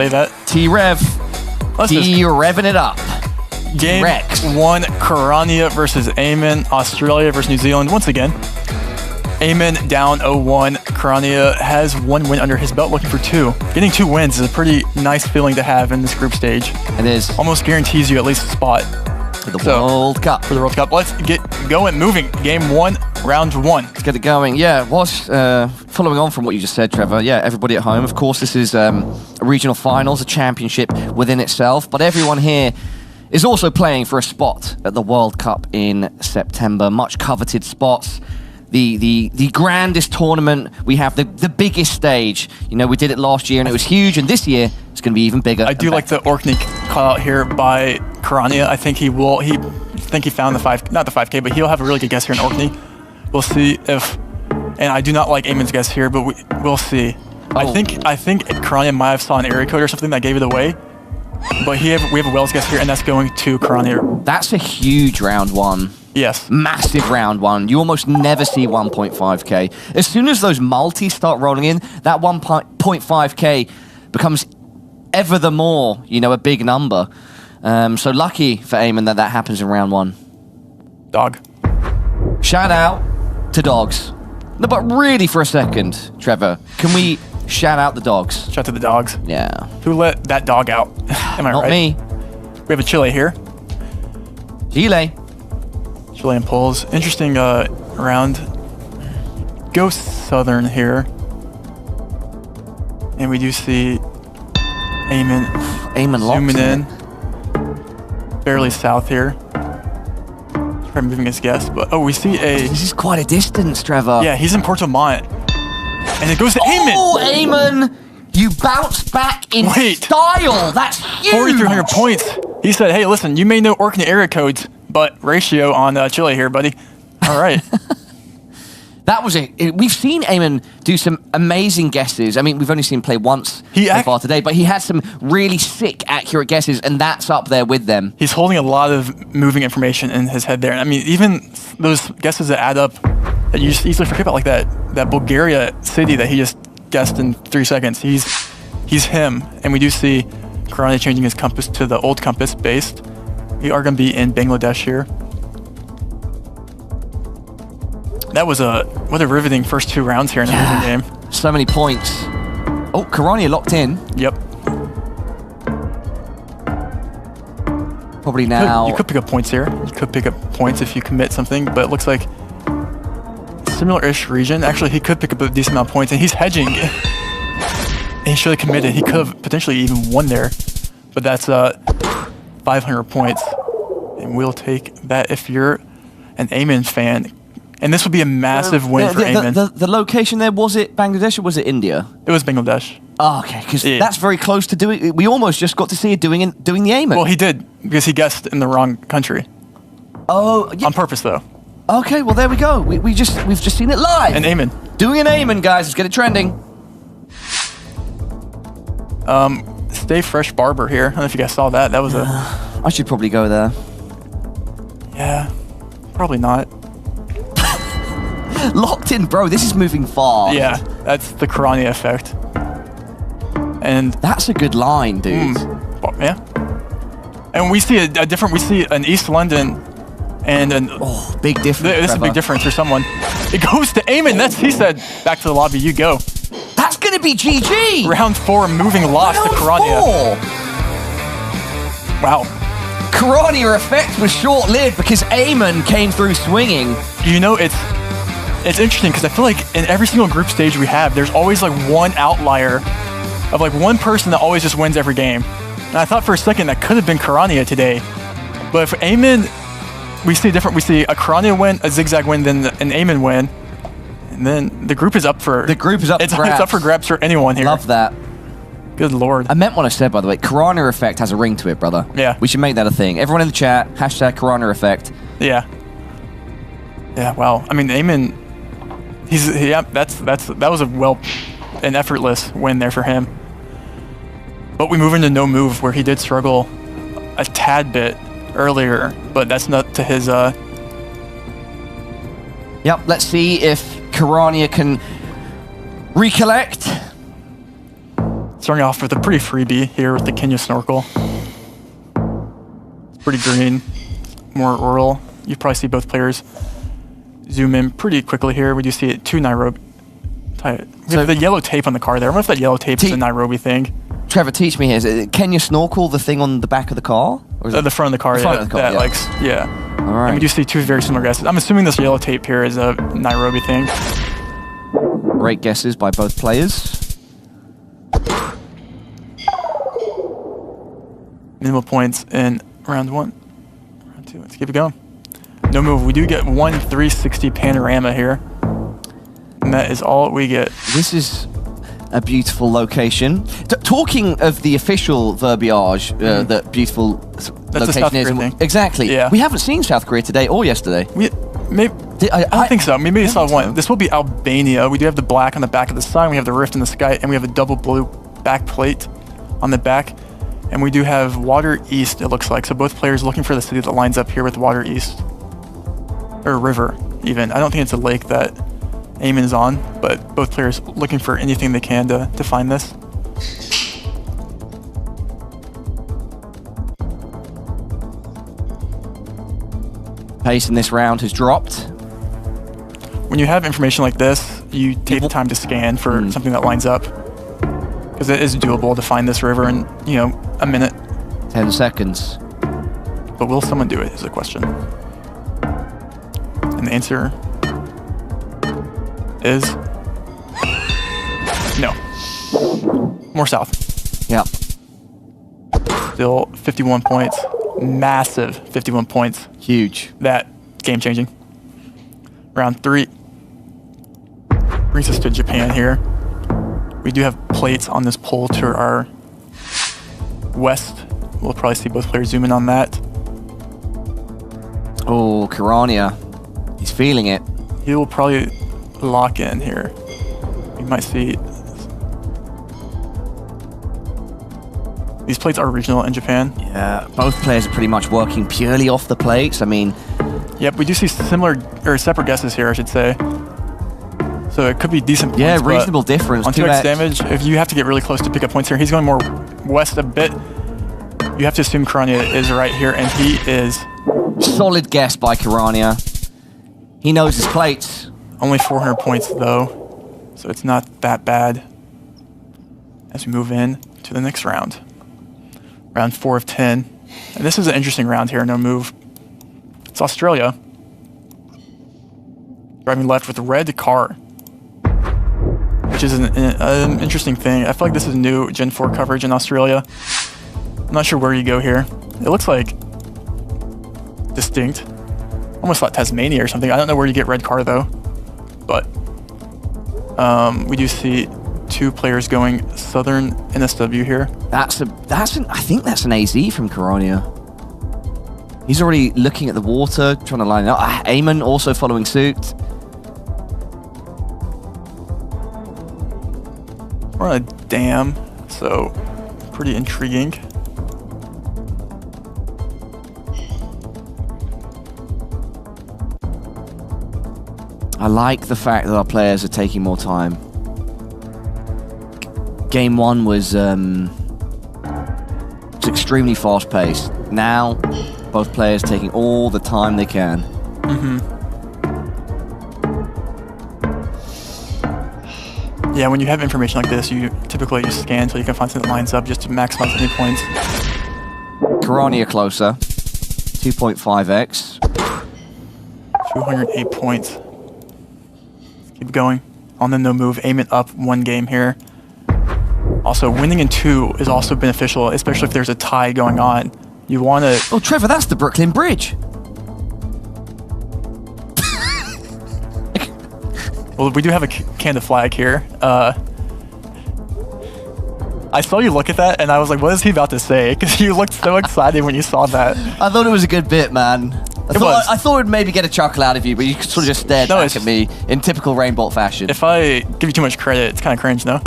Say that. T-Rev. T-Revving it up. Game Rex. 1, Kirania versus Eamonn, Australia versus New Zealand. Once again, Eamonn down 0-1. Kirania has 1 win under his belt, looking for 2. Getting 2 wins is a pretty nice feeling to have in this group stage. It is. Almost guarantees you at least a spot. For the World Cup. For the World Cup. Let's get going, moving. Game 1, round 1. Let's get it going. Yeah, following on from what you just said, Trevor. Yeah, everybody at home. Of course, this is a regional finals, a championship within itself. But everyone here is also playing for a spot at the World Cup in September. Much coveted spots. The grandest tournament we have, the biggest stage. You know, we did it last year and it was huge, and this year it's going to be even bigger. I do like the Orkney call out here by Kirania. I think he found the not the 5K, but he'll have a really good guess here in Orkney. We'll see if, and I do not like Eamonn's guess here, but we'll see. Oh. I think Kirania might have saw an area code or something that gave it away. But we have a Wells guess here, and that's going to Kirania. That's a huge round 1. Yes. Massive round 1. You almost never see 1.5K. As soon as those multis start rolling in, that 1.5K becomes ever the more, you know, a big number. So lucky for Eamonn that happens in round 1. Dog. Shout out to dogs. No, but really for a second, Trevor, can we shout out the dogs? Shout out to the dogs. Yeah. Who let that dog out? Am I right? Not me. We have a Chile here. Chile. Chilean pulls. Interesting round. Go southern here. And we do see Eamonn zooming in. Barely south here. Probably moving his guess, but we see a... This is quite a distance, Trevor. Yeah, he's in Porto Montt. And it goes to Eamonn! Oh, Eamonn! You bounce back in style! That's huge! 4,300 points. He said, hey, listen, you may know Orkney area codes, but ratio on Chile here, buddy. All right. That was it. We've seen Eamonn do some amazing guesses. I mean, we've only seen him play once so far today, but he had some really sick, accurate guesses, and that's up there with them. He's holding a lot of moving information in his head there. I mean, even those guesses that add up that you just easily forget about, like that Bulgaria city that he just guessed in 3 seconds. He's him, and we do see Kirania changing his compass to the old compass based. We are going to be in Bangladesh here. That was what a riveting first 2 rounds here in the game. So many points. Oh, Kirania locked in. Yep. Probably now. You could pick up points here. You could pick up points if you commit something, but it looks like similar-ish region. Actually, he could pick up a decent amount of points, and he's hedging. And he should have committed. He could have potentially even won there, but that's 500 points, and we'll take that if you're an Eamonn fan. And this would be a massive win for Eamonn. The location there, was it Bangladesh or was it India? It was Bangladesh. Oh, okay, because that's very close to doing. We almost just got to see it doing the Eamonn. Well, he did, because he guessed in the wrong country. Oh, yeah. On purpose, though. Okay, well, there we go. We've just seen it live. And Eamonn. Doing an Eamonn, guys. Let's get it trending. Stay Fresh Barber here. I don't know if you guys saw that. That was I should probably go there. Yeah, probably not. Locked in, bro. This is moving far. Yeah, that's the Kirania effect. And that's a good line, dude. Yeah. And we see a different. We see an East London and an big difference. This is a big difference for someone. It goes to Eamonn. He said, back to the lobby. You go. That's gonna be GG. Round 4, moving loss to Kirania. Wow. Kirania effect was short-lived because Eamonn came through swinging. You know, it's interesting because I feel like in every single group stage we have, there's always like one outlier of like one person that always just wins every game. And I thought for a second that could have been Kirania today. But for Eamonn, we see different. We see a Kirania win, a Zigzag win, then an Eamonn win. And then the group is up for... The group is up for grabs. It's up for grabs for anyone here. Love that. Good lord. I meant what I said, by the way. Kirania effect has a ring to it, brother. Yeah. We should make that a thing. Everyone in the chat, hashtag Kirania effect. Yeah. Yeah, wow. I mean, Eamonn... that was an effortless win there for him. But we move into no move, where he did struggle a tad bit earlier, but that's not to his Yep, let's see if Kirania can recollect. starting off with a pretty freebie here with the Kenya snorkel. It's pretty green, more rural. You probably see both players zoom in pretty quickly here. We do see it to Nairobi. We have the yellow tape on the car there. I wonder if that yellow tape is a Nairobi thing. Trevor, teach me here. Is it Kenya snorkel the thing on the back of the car? Or is the front of the car, front of the car, yeah. All right. And we do see two very similar guesses. I'm assuming this yellow tape here is a Nairobi thing. Great guesses by both players. Minimal points in round 1. Round 2, let's keep it going. No move. We do get one 360 panorama here. And that is all we get. This is a beautiful location. Talking of the official verbiage, that beautiful location is. Thing. Exactly. Yeah. We haven't seen South Korea today or yesterday. I don't think so. Maybe we saw one. This will be Albania. We do have the black on the back of the sign. We have the rift in the sky, and we have a double blue back plate on the back. And we do have Water East, it looks like. So both players looking for the city that lines up here with Water East. Or river, even. I don't think it's a lake that Eamonn is on, but both players looking for anything they can to find this. Pace in this round has dropped. When you have information like this, you take the time to scan for something that lines up. Because it is doable to find this river in, you know, a minute. 10 seconds. But will someone do it is the question. And the answer is no. More south. Yep. Still 51 points. Massive 51 points. Huge. That game changing. Round 3 brings us to Japan here. We do have plates on this pole to our west. We'll probably see both players zoom in on that. Oh, Kirania. He's feeling it. He will probably lock in here. You might see these plates are regional in Japan. Yeah, both players are pretty much working purely off the plates. I mean, yep, we do see similar or separate guesses here, I should say. So it could be decent points. yeah, reasonable difference. On 2x damage, if you have to get really close to pick up points here, he's going more west a bit. You have to assume Kirania is right here, and he is. Solid guess by Kirania. He knows his plates. Only 400 points though, so it's not that bad. As we move in to the next round. Round 4 of 10. And this is an interesting round here, no move. It's Australia. Driving left with a red car. Which is an interesting thing. I feel like this is new Gen 4 coverage in Australia. I'm not sure where you go here. It looks like distinct. Almost thought Tasmania or something. I don't know where you get red car though. But we do see two players going southern NSW here. I think that's an AZ from Kirania. He's already looking at the water, trying to line it up. Eamonn also following suit. We're on a dam, so pretty intriguing. I like the fact that our players are taking more time. Game 1 was extremely fast-paced. Now, both players taking all the time they can. Yeah, when you have information like this, you typically just scan until you can find something that lines up just to maximize any points. Kirania closer. 2.5x. 208 points. Let's keep going. On the no move, Eamonn up 1 game here. Also, winning in 2 is also beneficial, especially if there's a tie going on. You want to... Oh, Trevor, that's the Brooklyn Bridge. Well, we do have a Canada flag here. I saw you look at that, and I was like, what is he about to say? Because you looked so excited when you saw that. I thought it was a good bit, man. I thought it would maybe get a chuckle out of you, but you sort of just stared back at me in typical Rainbolt fashion. If I give you too much credit, it's kind of cringe, no?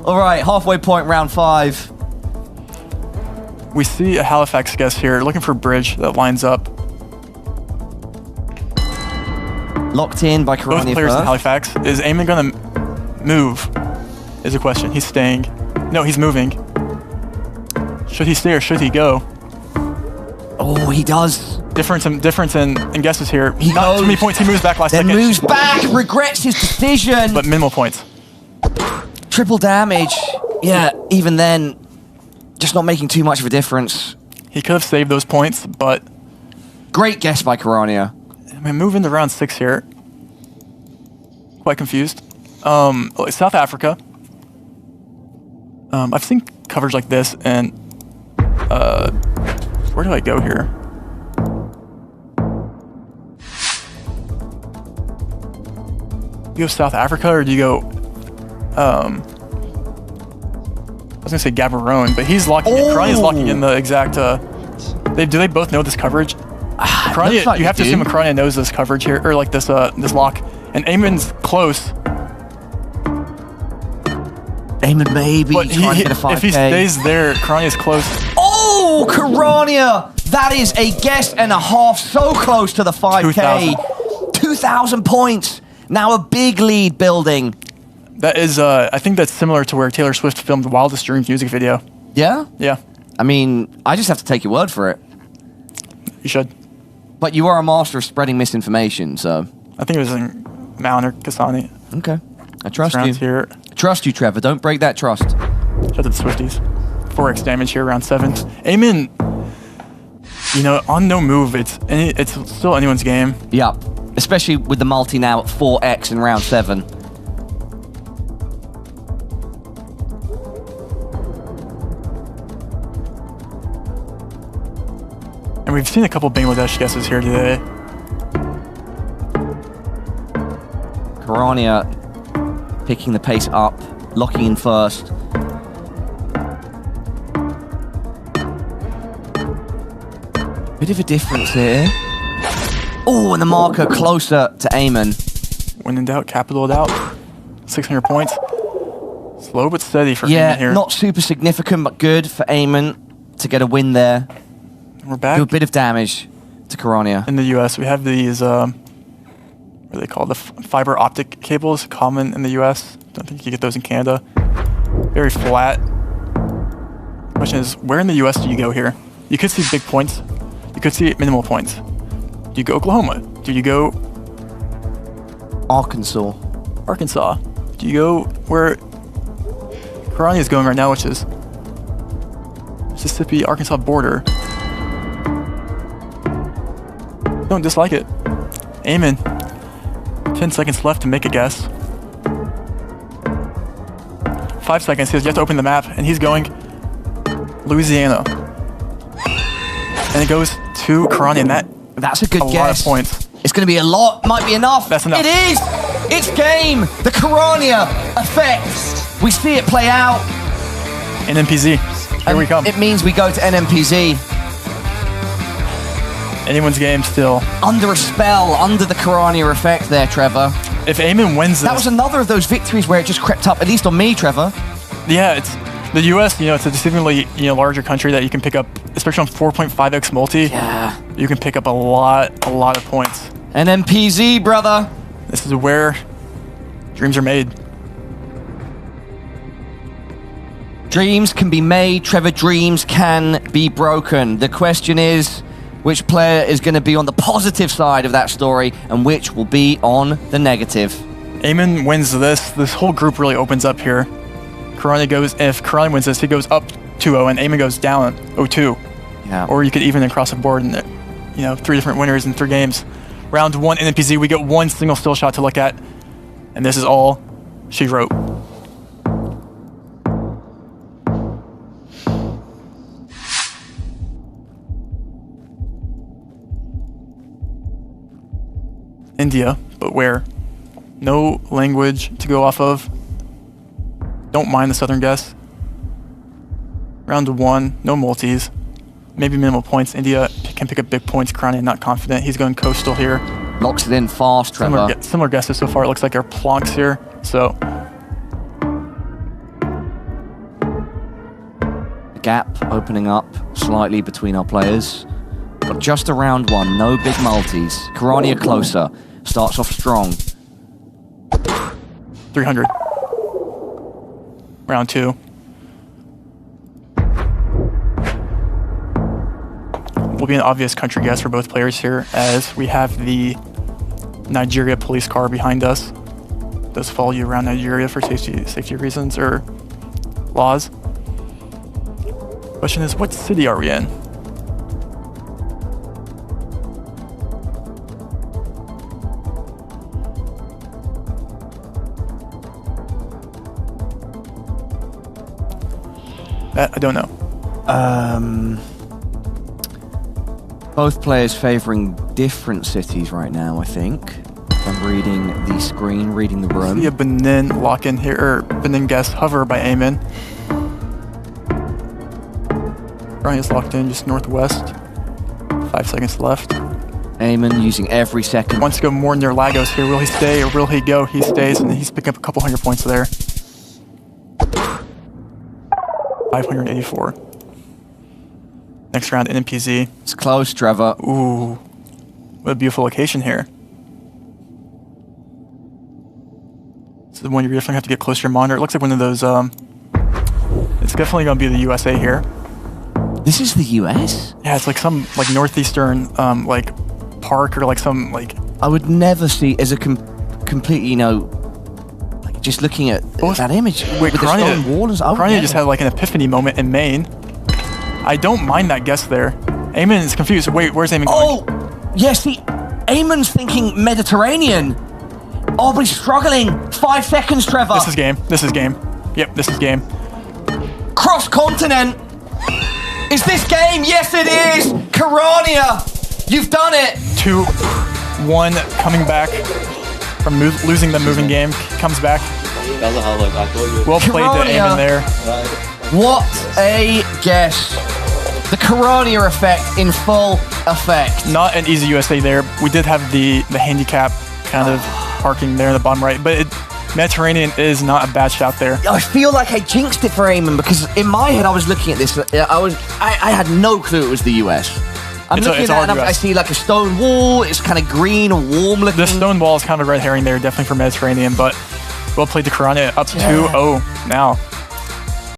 All right, halfway point, round 5. We see a Halifax guest here, looking for a bridge that lines up. Locked in by Kirania. Both players in Halifax. Is Eamonn going to move? is a question. He's staying. No, he's moving. Should he stay or should he go? Oh, he does. Difference in guesses here. He Not goes. too many points. He moves back last Then second. moves back, regrets his decision. But minimal points. Triple damage. Yeah, even then, just not making too much of a difference. He could have saved those points, but... Great guess by Kirania. I mean, move into round 6 here. Quite confused. South Africa. I've seen coverage like this, and... where do I go here? Do you go South Africa, or do you go... I was gonna say Gaborone, but he's locking in. Kirania's locking in the exact... do they both know this coverage? Kirania, like you have to assume Kirania knows this coverage here, or like this this lock. And Eamonn's close. Eamonn maybe But trying to get a 5K. if he stays there, Kirania's close. Oh, Kirania! That is a guess and a half, so close to the 5K. 2,000 points. Now a big lead building. That is, I think that's similar to where Taylor Swift filmed the Wildest Dreams music video. Yeah? Yeah, I mean, I just have to take your word for it. you should. But you are a master of spreading misinformation, so... I think it was in Mount or Kasani. Okay. I trust you. Rounds here. Trust you, Trevor. Don't break that trust. Shout out to the Swifties. 4x damage here, round 7. Eamon, you know, on no move, it's still anyone's game. Yep. Especially with the multi now at 4x in round 7. And we've seen a couple Bangladesh guesses here today. Kirania picking the pace up, locking in first. Bit of a difference here. Oh, and the marker closer to Eamonn. When in doubt, capital it out. 600 points. Slow but steady for Eamon here. Yeah, not super significant, but good for Eamonn to get a win there. We're back. Do a bit of damage to Kirania. In the US, we have these, what are they called? The fiber optic cables, common in the US. Don't think you get those in Canada. Very flat. Question is, where in the US do you go here? You could see big points. You could see minimal points. Do you go Oklahoma? Do you go Arkansas. Arkansas? Do you go where Kirania is going right now, which is Mississippi-Arkansas border? Don't dislike it. Eamon. 10 seconds left to make a guess. 5 seconds. He has yet to open the map, and he's going Louisiana. And it goes to Kirania, and That's a good guess. a lot of points. It's going to be a lot. Might be enough. That's enough. It is. It's game. The Kirania effect. We see it play out. NMPZ. Here we come. It means we go to NMPZ. Anyone's game still. Under a spell, under the Kirania effect there, Trevor. If Eamon wins this... That was another of those victories where it just crept up, at least on me, Trevor. Yeah, it's... The US, you know, it's a deceivingly, larger country that you can pick up, especially on 4.5x multi. Yeah. You can pick up a lot of points. NMPZ, brother. This is where dreams are made. Dreams can be made, Trevor. Dreams can be broken. The question is, which player is going to be on the positive side of that story and which will be on the negative? Eamon wins this whole group really opens up here. Kirania goes, if Kirania wins this, he goes up 2-0 and Eamon goes down 0-2. Yeah. Or you could even across the board and, 3 different winners in 3 games. Round 1 NMPZ, we get one single still shot to look at. And this is all she wrote. India, but where? No language to go off of. Don't mind the southern guess. Round 1, no multis. Maybe minimal points. India can pick up big points. Kirania not confident. He's going coastal here. Locks it in fast, Trevor. Similar guesses so far. It looks like our plonks here. So the gap opening up slightly between our players. But just a round 1, no big multis. Kirania closer. Starts off strong. 300. round 2. Will be an obvious country guess for both players here, as we have the Nigeria police car behind us. It does follow you around Nigeria for safety reasons or laws. Question is, what city are we in? That I don't know. Both players favouring different cities right now, I think. I'm reading the screen, reading the room. See a Benin lock in here, or Benin guess hover by Eamonn. Kirania's locked in just northwest. 5 seconds left. Eamonn using every second. Wants to go more near Lagos here. Will he stay or will he go? He stays, and he's picking up a couple 100 points there. 584. Next round, NMPZ. It's close, Trevor. Ooh, what a beautiful location here. This is the one you're definitely have to get closer to your monitor. It looks like one of those, it's definitely gonna be the USA here. This is the US? Yeah, it's like some like northeastern like park or like some like. I would never see as a completely, you know, like just looking at that image wait, with the stone wall. Kirania just had like an epiphany moment in Maine. I don't mind that guess there. Eamonn is confused. Wait, where's Eamonn going? Oh, yes, Eamonn's thinking Mediterranean. Oh, but he's struggling. 5 seconds, Trevor. This is game. This is game. Yep, this is game. Cross-continent. Is this game? Yes, it is. Kirania, you've done it. 2-1 coming back from losing the moving game. Comes back. Well played to Eamonn there. What a guess. The Kirania effect in full effect. Not an easy USA there. We did have the handicap kind of parking there in the bottom right, but Mediterranean is not a bad shot there. I feel like I jinxed it for Eamonn because in my head I was looking at this. I had no clue it was the US. I'm looking at that and I see like a stone wall. It's kind of green and warm looking. The stone wall is kind of a red herring there, definitely for Mediterranean, but well played to Kirania, up 2-0 now.